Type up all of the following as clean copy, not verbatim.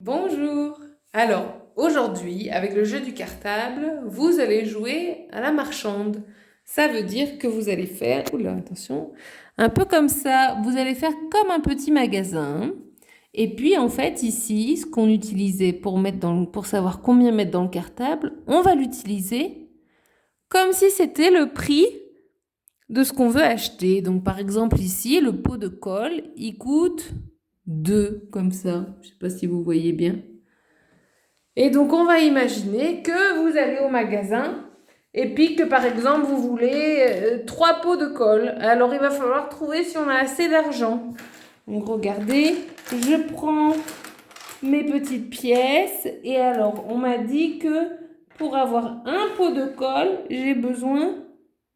Bonjour! Alors, aujourd'hui, avec le jeu du cartable, vous allez jouer à la marchande. Ça veut dire que vous allez faire, oula, attention, un peu comme ça, vous allez faire comme un petit magasin. Et puis, en fait, ici, ce qu'on utilisait pour savoir combien mettre dans le cartable, on va l'utiliser comme si c'était le prix de ce qu'on veut acheter. Donc, par exemple, ici, le pot de colle, il coûte 2, comme ça. Je ne sais pas si vous voyez bien. Et donc, on va imaginer que vous allez au magasin et puis que, par exemple, vous voulez 3 pots de colle. Alors, il va falloir trouver si on a assez d'argent. Donc, regardez, je prends mes petites pièces. Et alors, on m'a dit que pour avoir un pot de colle, j'ai besoin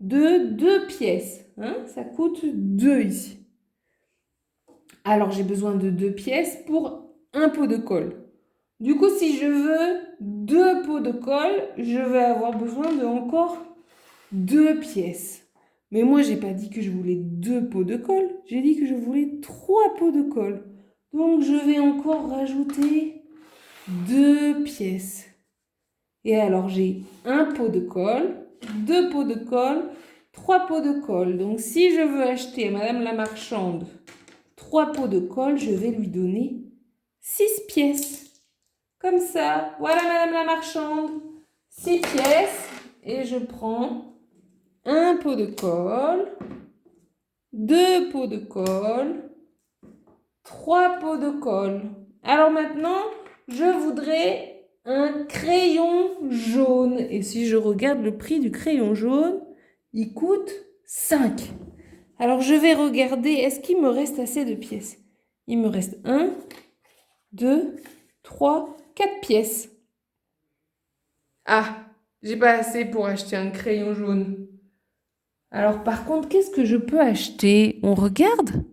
de 2 pièces. Ça coûte 2 ici. Alors, j'ai besoin de 2 pièces pour un pot de colle. Du coup, si je veux 2 pots de colle, je vais avoir besoin de encore 2 pièces. Mais moi, j'ai pas dit que je voulais 2 pots de colle. J'ai dit que je voulais 3 pots de colle. Donc, je vais encore rajouter 2 pièces. Et alors, j'ai un pot de colle, 2 pots de colle, 3 pots de colle. Donc, si je veux acheter à Madame la Marchande 3 pots de colle, je vais lui donner 6 pièces. Comme ça, voilà Madame la Marchande, 6 pièces. Et je prends un pot de colle, 2 pots de colle, 3 pots de colle. Alors maintenant, je voudrais un crayon jaune. Et si je regarde le prix du crayon jaune, il coûte 5. Alors je vais regarder, est-ce qu'il me reste assez de pièces? Il me reste 1, 2, 3, 4 pièces. Ah, j'ai pas assez pour acheter un crayon jaune. Alors par contre, qu'est-ce que je peux acheter? On regarde?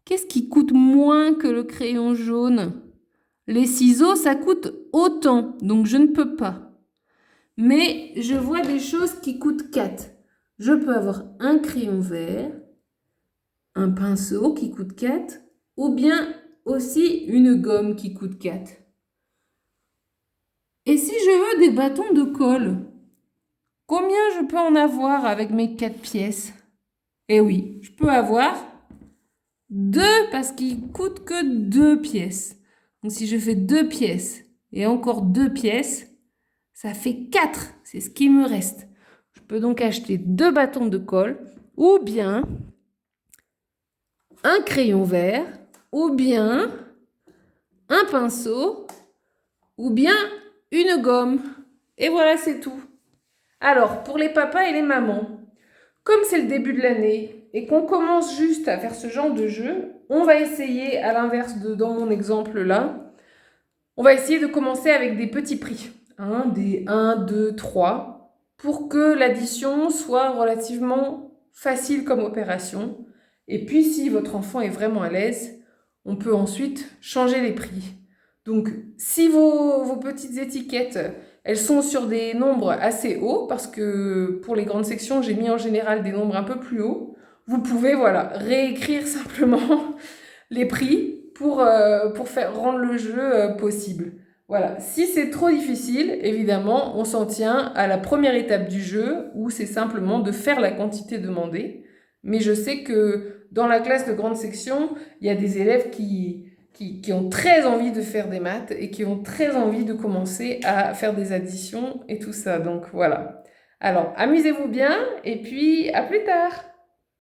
Qu'est-ce qui coûte moins que le crayon jaune? Les ciseaux, ça coûte autant, donc je ne peux pas. Mais je vois des choses qui coûtent 4. Je peux avoir un crayon vert, un pinceau qui coûte 4, ou bien aussi une gomme qui coûte 4. Et si je veux des bâtons de colle? Combien je peux en avoir avec mes 4 pièces? Eh oui, je peux avoir 2 parce qu'il coûte que 2 pièces. Donc si je fais 2 pièces et encore 2 pièces, ça fait 4. C'est ce qui me reste. Je peux donc acheter 2 bâtons de colle ou bien un crayon vert ou bien un pinceau ou bien une gomme. Et voilà, c'est tout. Alors, pour les papas et les mamans, comme c'est le début de l'année et qu'on commence juste à faire ce genre de jeu, on va essayer, à l'inverse de dans mon exemple là, on va essayer de commencer avec des petits prix. Des 1, 2, 3, pour que l'addition soit relativement facile comme opération. Et puis, si votre enfant est vraiment à l'aise, on peut ensuite changer les prix. Donc, si vos petites étiquettes, elles sont sur des nombres assez hauts, parce que pour les grandes sections, j'ai mis en général des nombres un peu plus hauts, vous pouvez voilà, réécrire simplement les prix pour rendre le jeu possible. Voilà. Si c'est trop difficile, évidemment, on s'en tient à la première étape du jeu, où c'est simplement de faire la quantité demandée. Mais je sais que dans la classe de grande section, il y a des élèves qui ont très envie de faire des maths et qui ont très envie de commencer à faire des additions et tout ça. Donc voilà. Alors, amusez-vous bien et puis à plus tard.